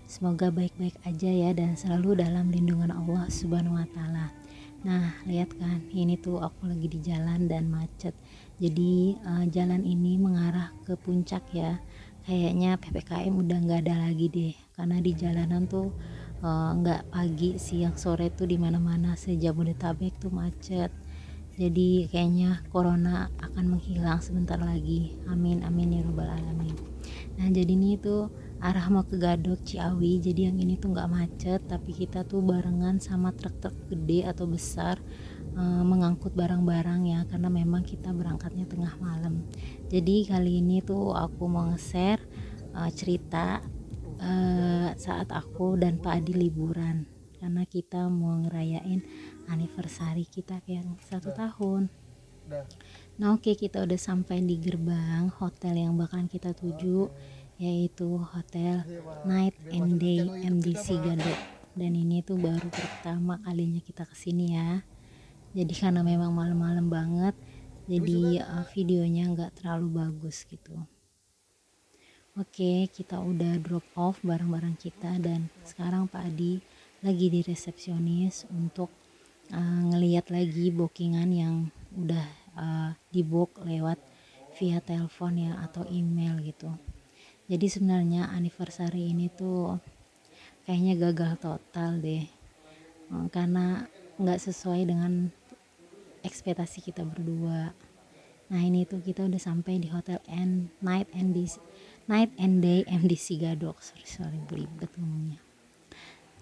Semoga baik-baik aja ya dan selalu dalam lindungan Allah Subhanahu wa taala. Nah, lihat kan, ini tuh aku lagi di jalan dan macet. Jadi jalan ini mengarah ke puncak ya. Kayaknya PPKM udah nggak ada lagi deh, karena di jalanan tuh nggak pagi, siang, sore tuh di mana-mana se-Jabodetabek tuh macet. Jadi kayaknya corona akan menghilang sebentar lagi. Amin amin ya robbal alamin. Nah jadi ini tuh arah mau ke Gadok Ciawi, jadi yang ini tuh nggak macet, tapi kita tuh barengan sama truk-truk gede atau besar mengangkut barang-barang ya, karena memang kita berangkatnya tengah malam. Jadi kali ini tuh aku mau nge-share cerita saat aku dan Pak Adi liburan, karena kita mau ngerayain anniversary kita yang 1 tahun. Nah oke, kita udah sampai di gerbang hotel yang bakalan kita tuju, yaitu Hotel Night and Day MDC Gadok. Dan ini tuh baru pertama kalinya kita kesini ya. Jadi karena memang malam-malam banget, jadi videonya nggak terlalu bagus gitu. Oke, kita udah drop off barang-barang kita dan sekarang Pak Adi lagi di resepsionis untuk ngeliat lagi bookingan yang udah dibook lewat via telepon ya atau email gitu. Jadi sebenarnya anniversary ini tuh kayaknya gagal total deh, karena nggak sesuai dengan ekspektasi kita berdua. Nah ini tuh kita udah sampai di Hotel Night and Day MDC Gadok. Sorry belibet ngomongnya.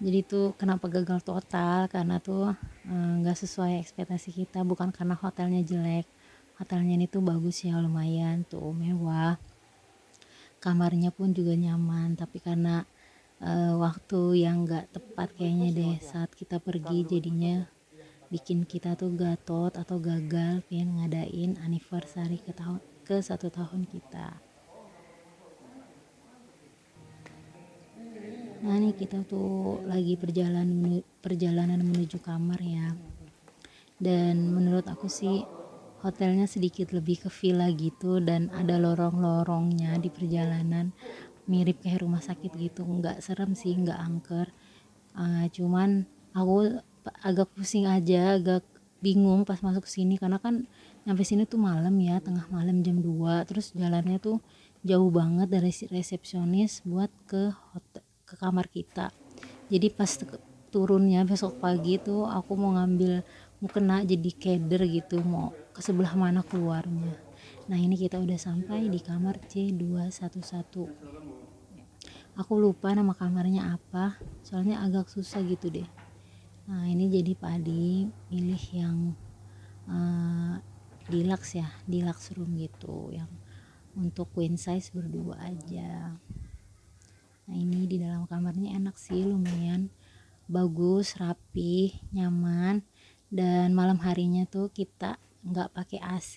Jadi tuh kenapa gagal total, karena tuh nggak sesuai ekspektasi kita, bukan karena hotelnya jelek. Hotelnya ini tuh bagus ya, lumayan tuh mewah, kamarnya pun juga nyaman, tapi karena waktu yang nggak tepat kayaknya deh saat kita pergi, jadinya bikin kita tuh gatot atau gagal pengen ngadain anniversary ke 1 tahun kita. Nah nih kita tuh lagi perjalanan menuju kamar ya. Dan menurut aku sih hotelnya sedikit lebih ke villa gitu, dan ada lorong-lorongnya di perjalanan, mirip kayak rumah sakit gitu. Nggak serem sih, nggak angker. Cuman aku agak pusing aja, agak bingung pas masuk sini, karena kan nyampe sini tuh malam ya, tengah malam jam 2, terus jalannya tuh jauh banget dari resepsionis buat ke kamar kita. Jadi pas turunnya besok pagi tuh aku mau kena jadi keder gitu, mau ke sebelah mana keluarnya. Nah ini kita udah sampai di kamar C211. Aku lupa nama kamarnya apa, soalnya agak susah gitu deh. Nah ini jadi Pak Adi pilih yang deluxe ya, deluxe room gitu, yang untuk queen size berdua aja. Nah ini di dalam kamarnya enak sih, lumayan bagus, rapi, nyaman. Dan malam harinya tuh kita nggak pakai AC,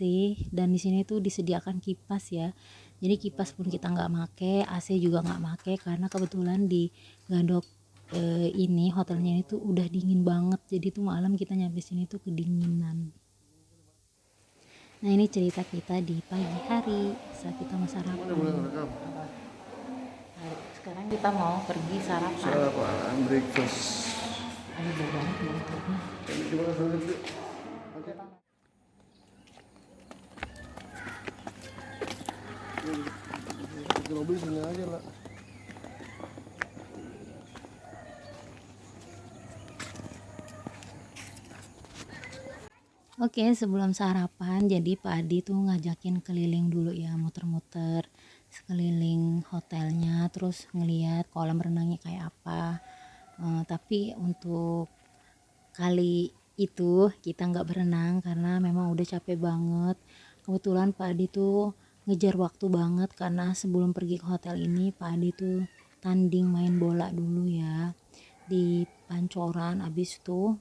dan di sini tuh disediakan kipas ya. Jadi kipas pun kita nggak make, AC juga nggak make, karena kebetulan di Gadok ini hotelnya itu udah dingin banget. Jadi tuh malam kita nyampe sini tuh kedinginan. Nah ini cerita kita di pagi hari saat kita mau sarapan. Sekarang kita mau pergi sarapan breakfast. Ada bau banget motornya. Mobil sini aja lah. Oke, sebelum sarapan jadi Pak Adi tuh ngajakin keliling dulu ya, muter-muter sekeliling hotelnya, terus ngeliat kolam renangnya kayak apa. Tapi untuk kali itu kita nggak berenang karena memang udah capek banget. Kebetulan Pak Adi tuh ngejar waktu banget, karena sebelum pergi ke hotel ini Pak Adi tuh tanding main bola dulu ya di Pancoran, abis tuh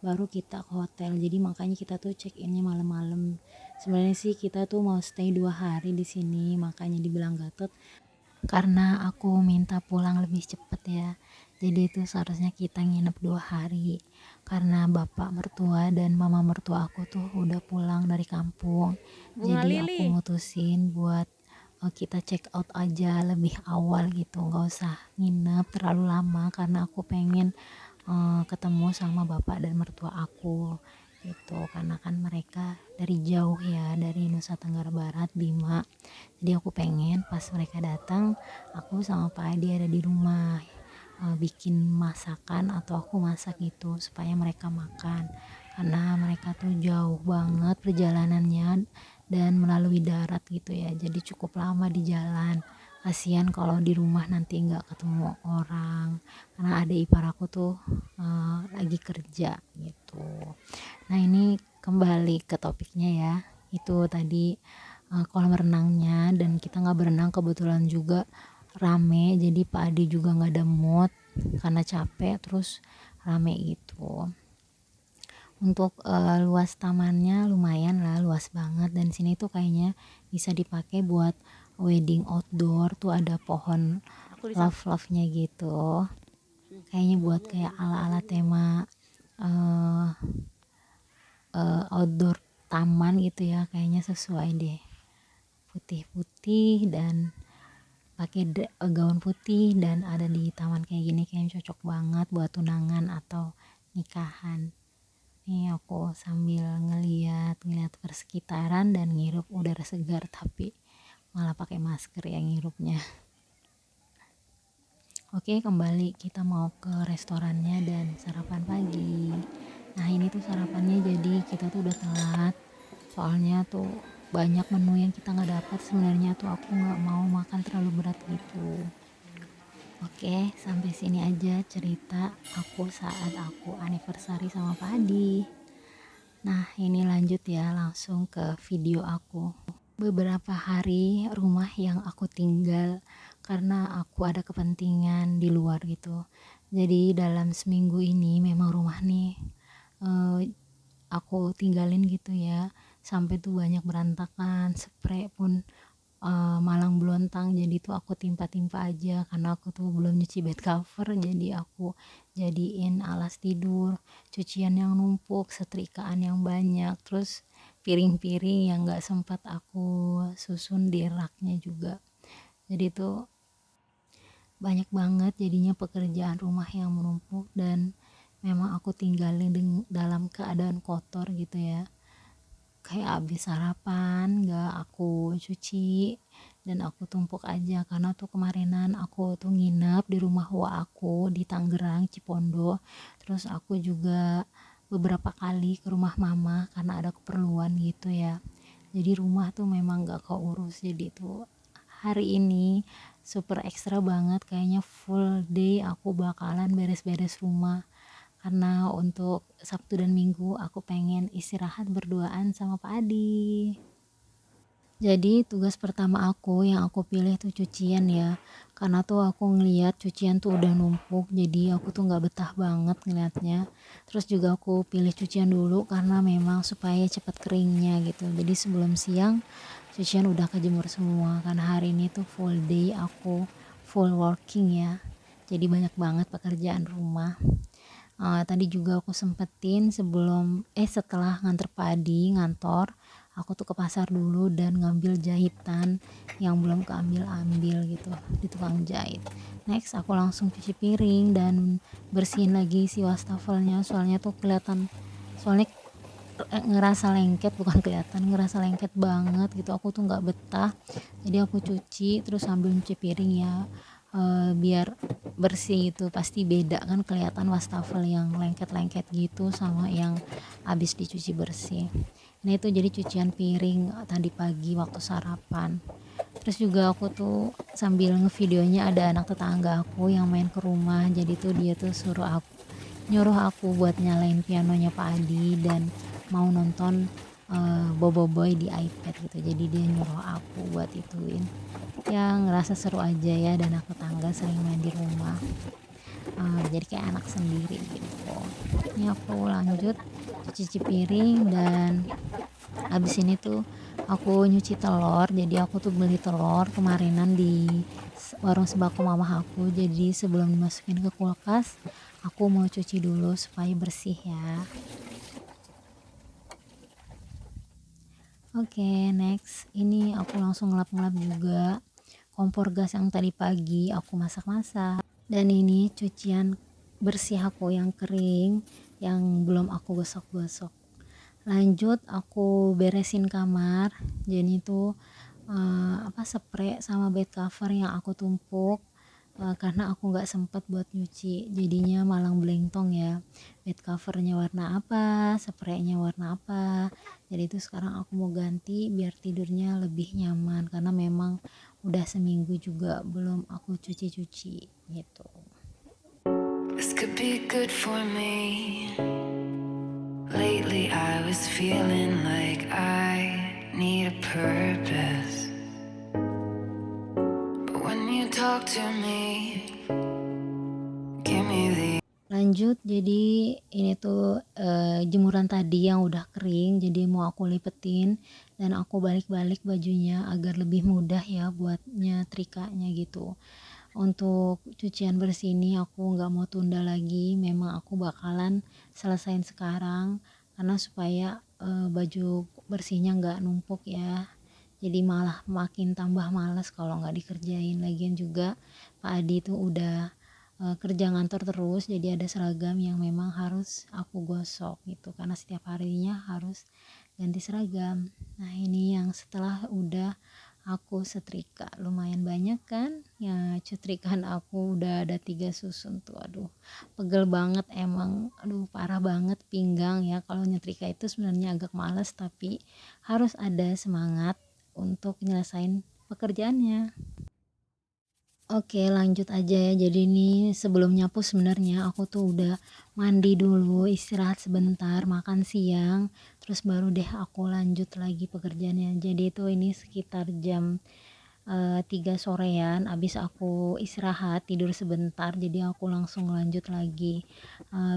baru kita ke hotel. Jadi makanya kita tuh check innya malam-malam. Sebenarnya sih kita tuh mau stay 2 hari di sini, makanya dibilang Gatot karena aku minta pulang lebih cepet ya. Jadi itu seharusnya kita nginep 2 hari, karena bapak mertua dan mama mertua aku tuh udah pulang dari kampung. Bunga Jadi aku Lili. mutusin buat kita check out aja lebih awal gitu, nggak usah nginep terlalu lama karena aku pengen ketemu sama bapak dan mertua aku gitu, karena kan mereka dari jauh ya, dari Nusa Tenggara Barat, Bima. Jadi aku pengen pas mereka datang aku sama Pak Adi ada di rumah, bikin masakan atau aku masak gitu supaya mereka makan, karena mereka tuh jauh banget perjalanannya dan melalui darat gitu ya, jadi cukup lama di jalan. Kasihan kalau di rumah nanti nggak ketemu orang karena ada ipar aku tuh lagi kerja gitu. Nah ini kembali ke topiknya ya, itu tadi kolam renangnya, dan kita nggak berenang kebetulan juga rame, jadi Pak Adi juga nggak ada mood karena capek, terus rame gitu. Untuk luas tamannya lumayan lah, luas banget, dan sini tuh kayaknya bisa dipakai buat wedding outdoor, tuh ada pohon love-love-nya gitu, kayaknya buat kayak ala-ala tema uh, outdoor taman gitu ya, kayaknya sesuai deh, putih-putih dan pakai gaun putih dan ada di taman kayak gini, kayaknya cocok banget buat tunangan atau nikahan. Nih aku sambil ngeliat persekitaran dan ngirup udara segar, tapi malah pakai masker yang ngirupnya. Oke, kembali kita mau ke restorannya dan sarapan pagi. Nah ini tuh sarapannya, jadi kita tuh udah telat soalnya tuh banyak menu yang kita nggak dapat. Sebenarnya tuh aku nggak mau makan terlalu berat gitu. Oke, sampai sini aja cerita aku saat aku anniversary sama Pak Adi. Nah ini lanjut ya langsung ke video aku. Beberapa hari rumah yang aku tinggal karena aku ada kepentingan di luar gitu. Jadi dalam seminggu ini memang rumah nih aku tinggalin gitu ya, sampai tuh banyak berantakan, spray pun malang belontang, jadi tuh aku timpa-timpa aja karena aku tuh belum nyuci bed cover, jadi aku jadiin alas tidur, cucian yang numpuk, setrikaan yang banyak, terus piring-piring yang gak sempat aku susun di raknya juga. Jadi tuh banyak banget jadinya pekerjaan rumah yang menumpuk, dan memang aku tinggalin dalam keadaan kotor gitu ya, kayak abis sarapan gak aku cuci dan aku tumpuk aja, karena tuh kemarinan aku tuh nginep di rumah wa aku di Tangerang Cipondo, terus aku juga beberapa kali ke rumah mama karena ada keperluan gitu ya, jadi rumah tuh memang gak keurus. Jadi tuh hari ini super ekstra banget, kayaknya full day aku bakalan beres-beres rumah karena untuk Sabtu dan Minggu aku pengen istirahat berduaan sama Pak Adi. Jadi tugas pertama aku yang aku pilih tuh cucian ya, karena tuh aku ngeliat cucian tuh udah numpuk, jadi aku tuh nggak betah banget ngeliatnya. Terus juga aku pilih cucian dulu karena memang supaya cepat keringnya gitu, jadi sebelum siang cucian udah kejemur semua, karena hari ini tuh full day aku full working ya, jadi banyak banget pekerjaan rumah. Tadi juga aku sempetin setelah nganter padi ngantor, aku tuh ke pasar dulu dan ngambil jahitan yang belum keambil-ambil gitu di tukang jahit. Next aku langsung cuci piring dan bersihin lagi si wastafelnya, soalnya ngerasa lengket, bukan kelihatan, ngerasa lengket banget gitu, aku tuh nggak betah. Jadi aku cuci terus sambil nyuci piring ya, biar bersih itu, pasti beda kan kelihatan wastafel yang lengket-lengket gitu sama yang habis dicuci bersih. Nah itu jadi cucian piring tadi pagi waktu sarapan. Terus juga aku tuh sambil ngevideonya ada anak tetangga aku yang main ke rumah, jadi tuh dia tuh nyuruh aku buat nyalain pianonya Pak Adi dan mau nonton Bobo Boy di iPad gitu, jadi dia nyuruh aku buat ituin ya, ngerasa seru aja ya, dan anak tetangga sering main di rumah, jadi kayak anak sendiri gitu. Ini aku lanjut cuci piring, dan habis ini tuh aku nyuci telur. Jadi aku tuh beli telur kemarinan di warung sembako mama aku, jadi sebelum dimasukin ke kulkas aku mau cuci dulu supaya bersih ya. Oke, next ini aku langsung ngelap-ngelap juga kompor gas yang tadi pagi aku masak-masak. Dan ini cucian bersih aku yang kering yang belum aku gosok-gosok. Lanjut aku beresin kamar. Jadi itu spray sama bed cover yang aku tumpuk, karena aku nggak sempet buat nyuci jadinya malang belengtong ya. Bed covernya warna apa, spraynya warna apa, jadi itu sekarang aku mau ganti biar tidurnya lebih nyaman karena memang udah seminggu juga belum aku cuci-cuci gitu. This could be good for me. Lately I was feeling like I need a purpose. But when you talk to me, give me the Lanjut, jadi ini tuh jemuran tadi yang udah kering, jadi mau aku lipetin dan aku balik-balik bajunya agar lebih mudah ya buat nyetrikanya gitu. Untuk cucian bersih ini aku nggak mau tunda lagi, memang aku bakalan selesain sekarang karena supaya baju bersihnya nggak numpuk ya. Jadi malah makin tambah males kalau nggak dikerjain. Lagian juga Pak Adi tuh udah kerja ngantor terus, jadi ada seragam yang memang harus aku gosok gitu karena setiap harinya harus ganti seragam. Nah ini yang setelah udah aku setrika lumayan banyak kan ya, cetrikan aku udah ada 3 susun tuh. Aduh pegel banget emang, aduh parah banget pinggang ya. Kalau nyetrika itu sebenarnya agak males tapi harus ada semangat untuk nyelesain pekerjaannya. Oke, lanjut aja ya. Jadi ini sebelum nyapu sebenarnya aku tuh udah mandi dulu, istirahat sebentar, makan siang, terus baru deh aku lanjut lagi pekerjaannya. Jadi itu ini sekitar jam 3 sorean, abis aku istirahat tidur sebentar, jadi aku langsung lanjut lagi.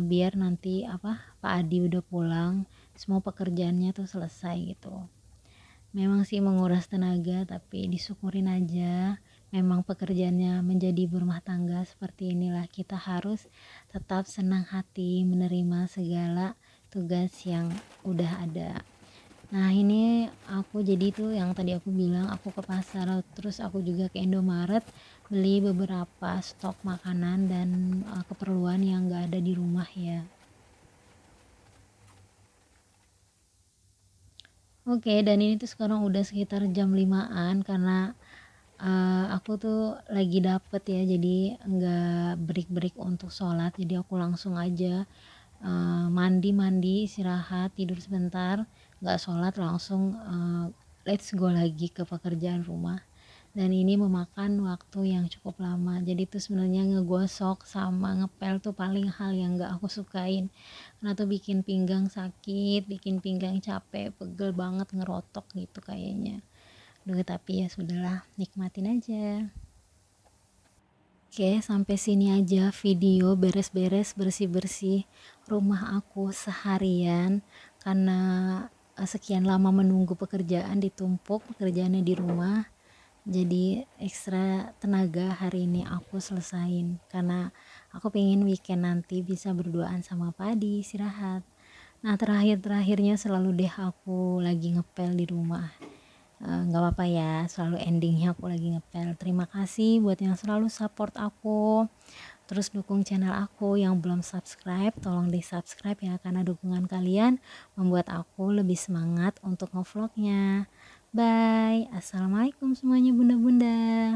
Biar nanti Pak Adi udah pulang, semua pekerjaannya tuh selesai gitu. Memang sih menguras tenaga, tapi disyukurin aja. Memang pekerjaannya menjadi berumah tangga seperti inilah, kita harus tetap senang hati menerima segala tugas yang udah ada. Nah ini aku jadi tuh yang tadi aku bilang aku ke pasar, terus aku juga ke Indomaret beli beberapa stok makanan dan keperluan yang gak ada di rumah ya. Oke, dan ini tuh sekarang udah sekitar jam 5-an karena aku tuh lagi dapet ya, jadi nggak break untuk sholat, jadi aku langsung aja mandi istirahat tidur sebentar, nggak sholat langsung let's go lagi ke pekerjaan rumah. Dan ini memakan waktu yang cukup lama, jadi tuh sebenarnya ngegosok sama ngepel tuh paling hal yang nggak aku sukain karena tuh bikin pinggang sakit, bikin pinggang capek, pegel banget, ngerotok gitu kayaknya. Duh tapi ya sudahlah, nikmatin aja. Oke, sampai sini aja video beres-beres bersih-bersih rumah aku seharian karena sekian lama menunggu pekerjaan ditumpuk, pekerjaannya di rumah. Jadi ekstra tenaga hari ini aku selesain karena aku pengen weekend nanti bisa berduaan sama Padi, istirahat. Nah terakhirnya selalu deh aku lagi ngepel di rumah. Nggak apa-apa ya, selalu endingnya aku lagi ngepel. Terima kasih buat yang selalu support aku, terus dukung channel aku. Yang belum subscribe tolong di subscribe ya, karena dukungan kalian membuat aku lebih semangat untuk ngevlognya. Bye, assalamualaikum semuanya bunda-bunda.